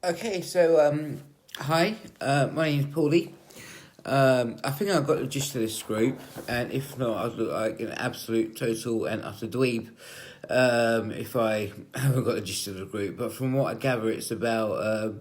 Okay, so hi, my name's Paulie. I think I've got the gist of this group, and if not, I'd look like an absolute total and utter dweeb if I haven't got the gist of the group. But from what I gather, it's about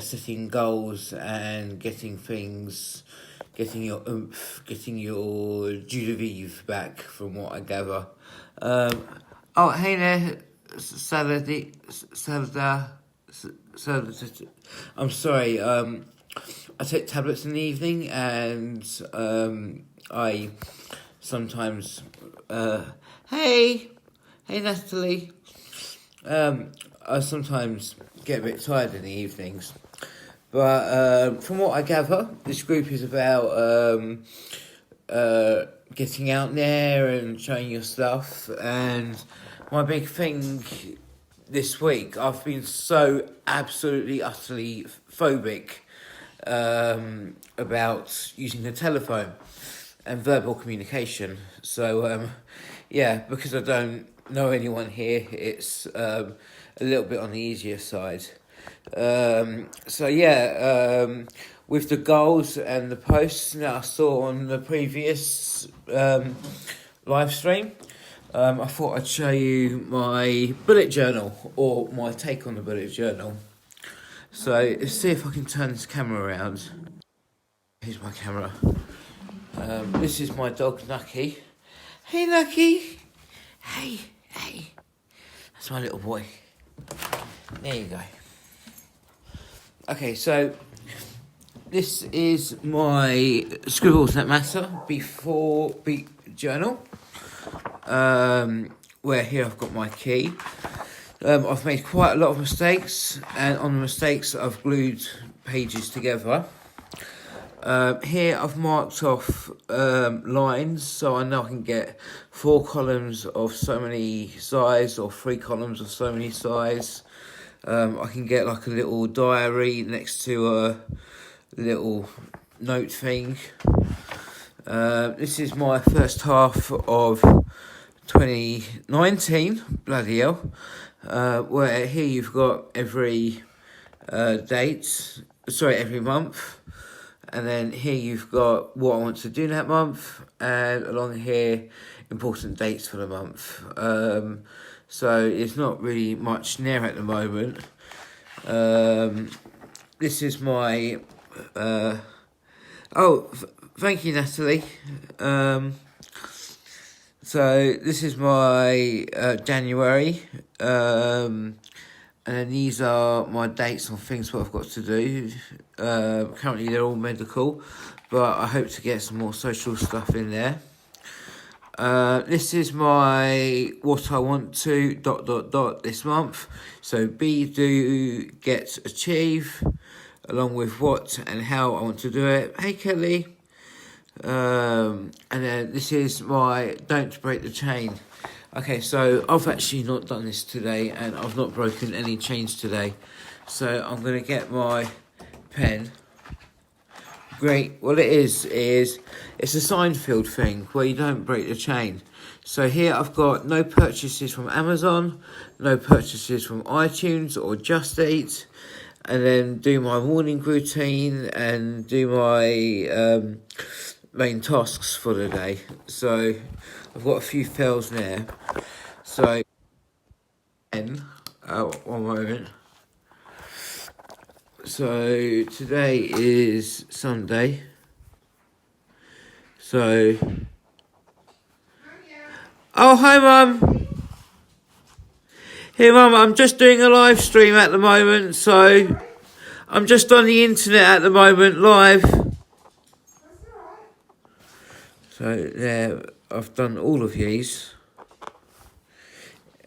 setting goals and getting things, getting your oomph, getting your jus de vivre back. From what I gather. Oh, hey there, Salada. So I'm sorry. I take tablets in the evening, and I sometimes. Hey, Natalie. I sometimes get a bit tired in the evenings, but from what I gather, this group is about getting out there and showing your stuff. And my big thing this week, I've been so absolutely, utterly phobic about using the telephone and verbal communication. So, yeah, because I don't know anyone here, it's a little bit on the easier side. So, yeah, with the goals and the posts that I saw on the previous live stream, I thought I'd show you my bullet journal, or my take on the bullet journal. So let's see if I can turn this camera around. Here's my camera. This is my dog Nucky. Hey Nucky! Hey! That's my little boy. There you go. Okay, so this is my Scribbles That Matter before beat journal. Where here I've got my key. I've made quite a lot of mistakes, and on the mistakes I've glued pages together. Here I've marked off lines, so I know I can get 4 columns of so many size, or 3 columns of so many size. I can get like a little diary next to a little note thing. This is my first half of 2019, bloody hell, where here you've got every every month, and then here you've got what I want to do that month, and along here, important dates for the month. So it's not really much near at the moment. This is my, thank you, Natalie. So this is my January, and then these are my dates on things what I've got to do. Currently they're all medical, but I hope to get some more social stuff in there. This is my what I want to ... this month. So be, do, get, achieve, along with what and how I want to do it. Hey Kelly. And then this is my don't break the chain. Okay, so I've actually not done this today, and I've not broken any chains today. So I'm going to get my pen. Great. What it is it's a Seinfeld thing where you don't break the chain. So here I've got no purchases from Amazon, no purchases from iTunes or Just Eat, and then do my morning routine and do my main tasks for the day. So I've got a few fails there. So one moment. So today is Sunday. So oh, hi Mum. Here Mum, I'm just doing a live stream at the moment, so I'm just on the internet at the moment live. So there, I've done all of these,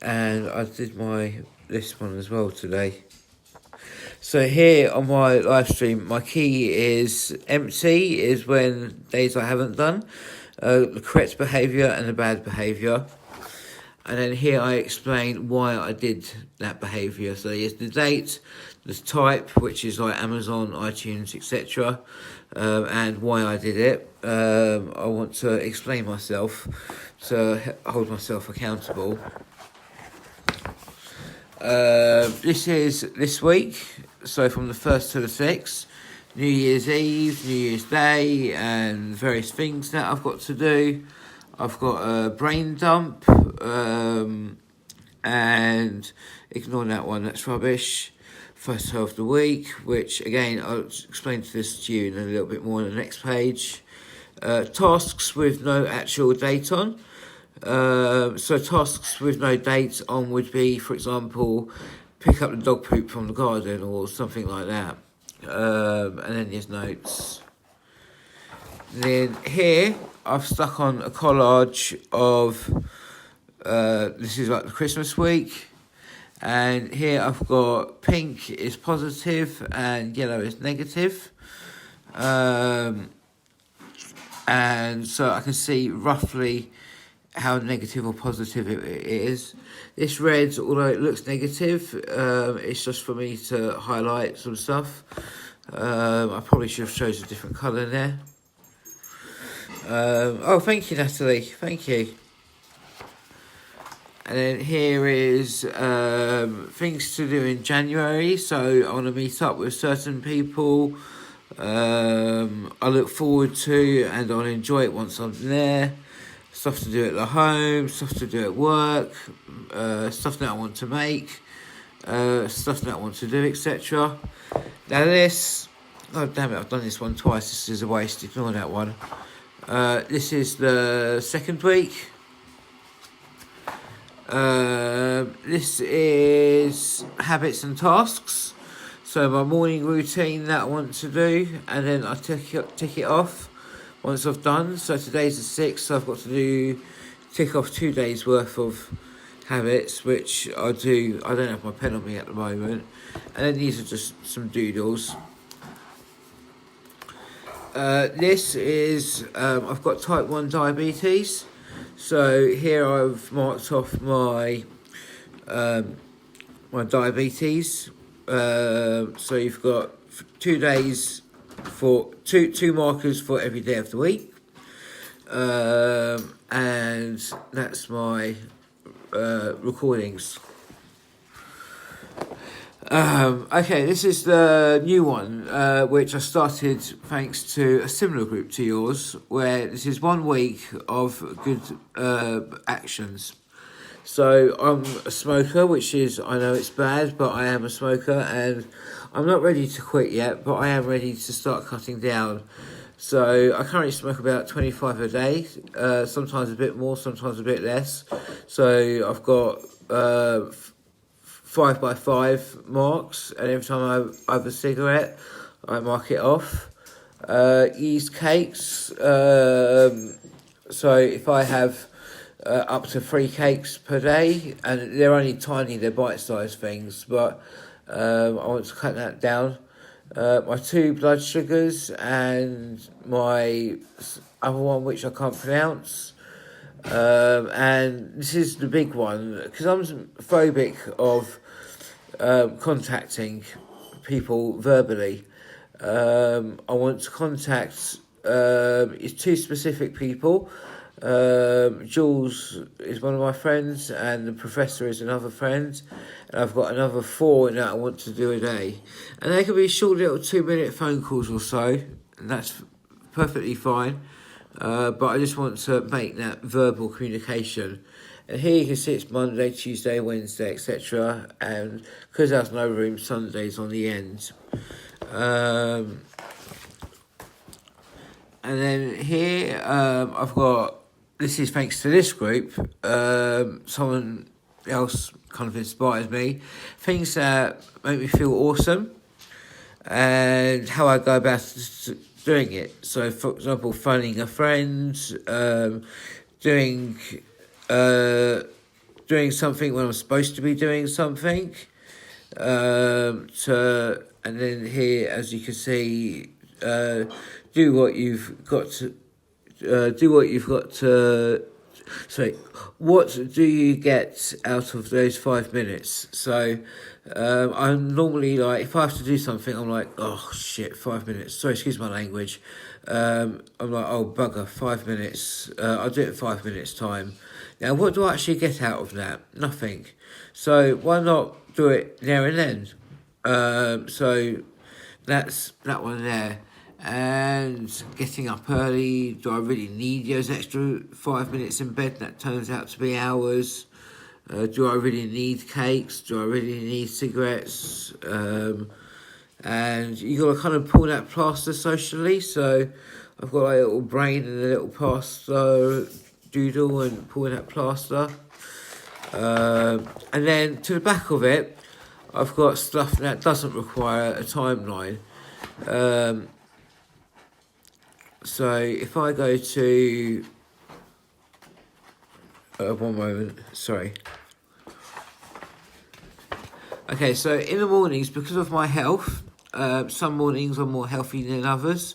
and I did this one as well today. So here on my live stream, my key is empty, is when days I haven't done, the correct behaviour and the bad behaviour. And then here I explain why I did that behaviour. So here's the date, the type, which is like Amazon, iTunes, etc., and why I did it. I want to explain myself to hold myself accountable. This is this week, so from the 1st to the 6th, New Year's Eve, New Year's Day, and various things that I've got to do. I've got a brain dump, and ignore that one, that's rubbish. First half of the week, which again, I'll explain this to you in a little bit more on the next page. Tasks with no actual date on. So tasks with no date on would be, for example, pick up the dog poop from the garden or something like that. And then there's notes. And then here, I've stuck on a collage of, this is like the Christmas week. And here I've got pink is positive and yellow is negative. And so I can see roughly how negative or positive it is. This red, although it looks negative, it's just for me to highlight some stuff. I probably should have chosen a different colour there. Oh, thank you, Natalie. Thank you. And then here is things to do in January. So I want to meet up with certain people. I look forward to and I'll enjoy it once I'm there. Stuff to do at the home, stuff to do at work, stuff that I want to make, stuff that I want to do, etc. Now this, oh damn it, I've done this one twice, this is a waste, ignore that one. This is the second week. This is habits and tasks. So my morning routine that I want to do, and then I tick it off once I've done. So today's the 6th, so I've got to tick off 2 days worth of habits, which I do. I don't have my pen on me at the moment. And then these are just some doodles. This is, I've got type 1 diabetes. So here I've marked off my my diabetes. So you've got 2 days for two markers for every day of the week, and that's my recordings. Okay, this is the new one, which I started thanks to a similar group to yours, where this is 1 week of good actions. So I'm a smoker, which is, I know it's bad, but I am a smoker, and I'm not ready to quit yet, but I am ready to start cutting down. So I currently smoke about 25 a day, sometimes a bit more, sometimes a bit less. So I've got 5x5 marks, and every time I have a cigarette, I mark it off. Yeast cakes, so if I have up to 3 cakes per day, and they're only tiny, they're bite-sized things, but I want to cut that down. My 2 blood sugars and my other one, which I can't pronounce. And this is the big one, because I'm phobic of contacting people verbally. I want to contact 2 specific people. Jules is one of my friends, and the professor is another friend, and I've got another 4 that I want to do a day, and they can be short little 2-minute phone calls or so, and that's perfectly fine, but I just want to make that verbal communication. And here you can see it's Monday, Tuesday, Wednesday, etc., and because there's no room, Sunday's on the end. And then here I've got, this is thanks to this group, someone else kind of inspires me, things that make me feel awesome and how I go about doing it. So for example, phoning a friend, doing something when I'm supposed to be doing something, and then here, as you can see, do what you've got to. Sorry, what do you get out of those 5 minutes? So I'm normally like, if I have to do something, I'm like, oh shit, 5 minutes. Sorry, excuse my language. I'm like, oh bugger, 5 minutes. I'll do it in 5 minutes time. Now, what do I actually get out of that? Nothing. So why not do it there and then? So that's that one there. And getting up early, do I really need those extra 5 minutes in bed? That turns out to be hours. Do I really need cakes? Do I really need cigarettes? And you got to kind of pull that plaster socially. So I've got a little brain and a little plaster doodle and pull that plaster. And then to the back of it, I've got stuff that doesn't require a timeline. So if I go to... one moment, sorry. Okay, so in the mornings, because of my health, some mornings are more healthy than others.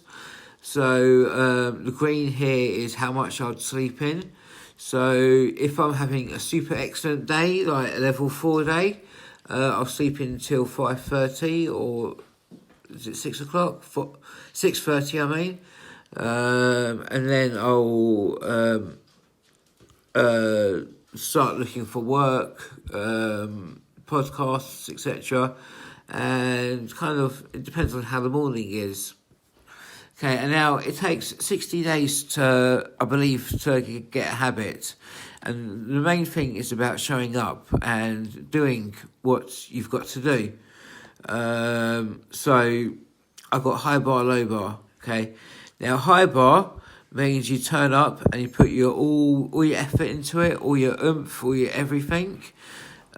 So the green here is how much I'd sleep in. So if I'm having a super excellent day, like a level 4 day, I'll sleep in until 5:30 or is it 6 o'clock? 6:30, I mean. And then I'll start looking for work, podcasts, etc. And kind of, it depends on how the morning is. Okay, and now it takes 60 days to, I believe, to get a habit. And the main thing is about showing up and doing what you've got to do. So I've got high bar, low bar, okay? Now, high bar means you turn up and you put your all your effort into it, all your oomph, all your everything.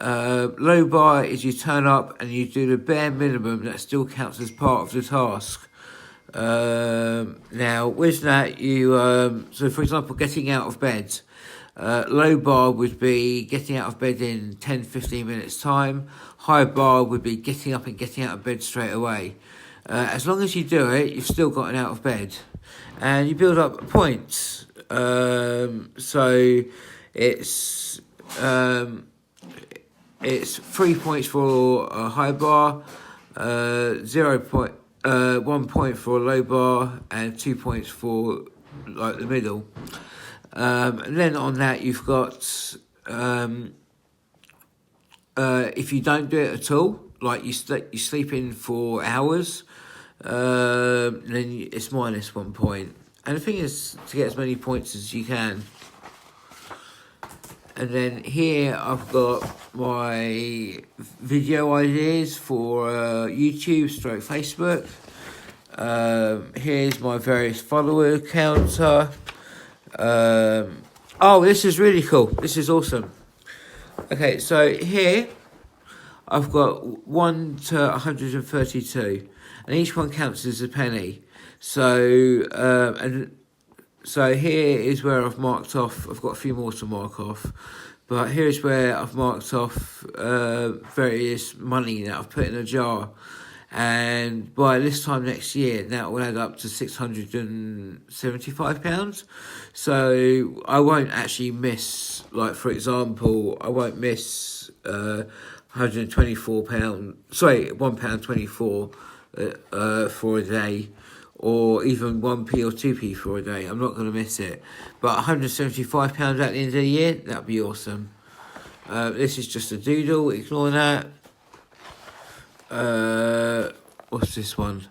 Low bar is you turn up and you do the bare minimum that still counts as part of the task. Now, with that, you so for example, getting out of bed. Low bar would be getting out of bed in 10-15 minutes time. High bar would be getting up and getting out of bed straight away. As long as you do it, you've still gotten out of bed. And you build up points. So it's 3 points for a high bar, 1 point for a low bar, and 2 points for like the middle. And then on that you've got if you don't do it at all, like you sleep in for hours, then it's minus 1 point. And the thing is to get as many points as you can. And then here I've got my video ideas for YouTube / Facebook. Here's my various follower counter. Oh, this is really cool. This is awesome. Okay, so here I've got 1 to 132, and each one counts as a penny. So so here is where I've marked off. I've got a few more to mark off, but here's where I've marked off various money that I've put in a jar. And by this time next year, that will add up to £675. So I won't actually miss, like for example, I won't miss £124. Sorry, £1.24 for a day, or even 1p or 2p for a day. I'm not going to miss it. But £175 at the end of the year, that'd be awesome. This is just a doodle. Ignore that. What's this one?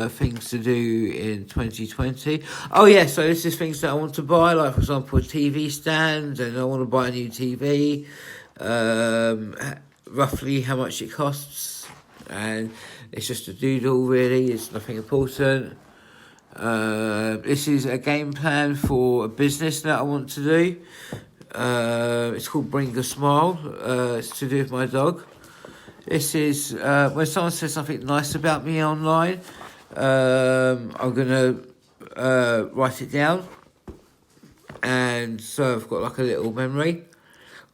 Things to do in 2020. Oh yeah, so this is things that I want to buy, like for example a TV stand, and I want to buy a new TV. Roughly how much it costs, and it's just a doodle really, it's nothing important. This is a game plan for a business that I want to do. It's called Bring a Smile. It's to do with my dog. This is when someone says something nice about me online, I'm going to write it down. And so I've got like a little memory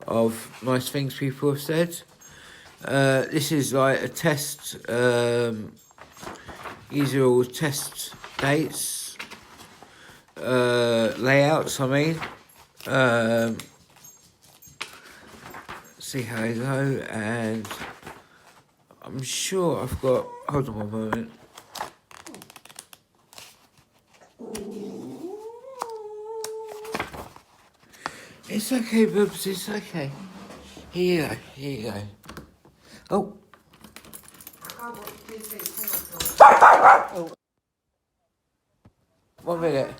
of nice things people have said. This is like a test. These are all test dates. Layouts, I mean. See how they go, and I'm sure I've got, hold on one moment. It's okay, boobs, it's okay. Here you go, here you go. Oh. Oh. 1 minute.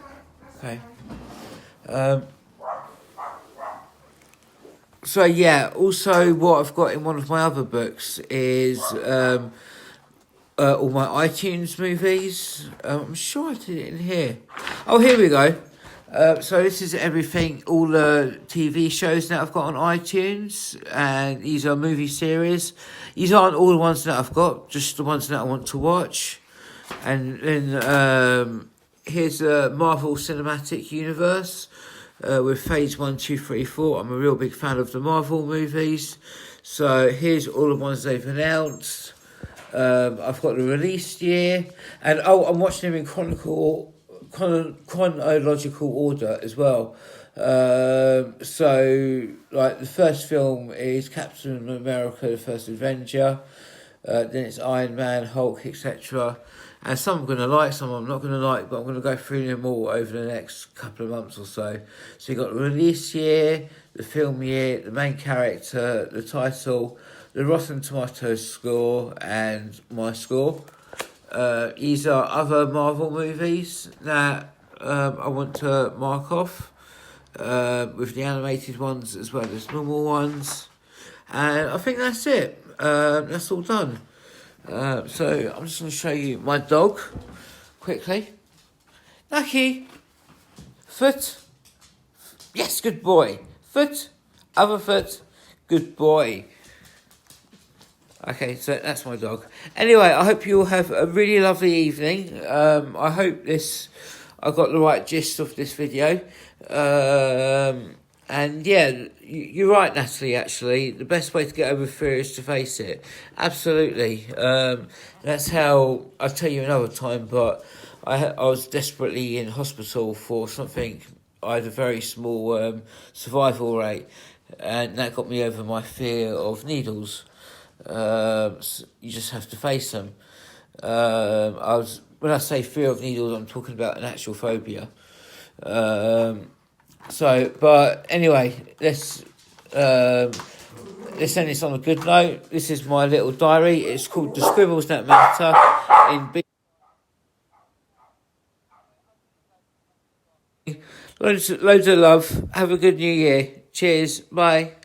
Okay. So yeah, also what I've got in one of my other books is all my iTunes movies. I'm sure I did it in here. Oh, here we go. So this is everything, all the TV shows that I've got on iTunes, and these are movie series. These aren't all the ones that I've got, just the ones that I want to watch. And then here's the Marvel Cinematic Universe with Phase 1, 2, 3, 4. I'm a real big fan of the Marvel movies. So here's all the ones they've announced. I've got the release year, and I'm watching them in chronological order as well. So, like, the first film is Captain America, the First Avenger, then it's Iron Man, Hulk, etc. And some I'm going to like, some I'm not going to like, but I'm going to go through them all over the next couple of months or so. So you've got the release year, the film year, the main character, the title, the Rotten Tomatoes score, and my score. These are other Marvel movies that I want to mark off, with the animated ones as well as normal ones. And I think that's it. That's all done. So I'm just going to show you my dog quickly. Lucky. Foot. Yes, good boy. Foot. Other foot. Good boy. Okay, so that's my dog. Anyway, I hope you all have a really lovely evening. I hope I got the right gist of this video. And yeah, you're right, Natalie, actually. The best way to get over fear is to face it. Absolutely. That's how, I'll tell you another time, but I was desperately in hospital for something. I had a very small survival rate, and that got me over my fear of needles. You just have to face them. When I say fear of needles, I'm talking about an actual phobia. But anyway, let's end this on a good note. This is my little diary. It's called The Scribbles That Matter. Loads of love. Have a good new year. Cheers. Bye.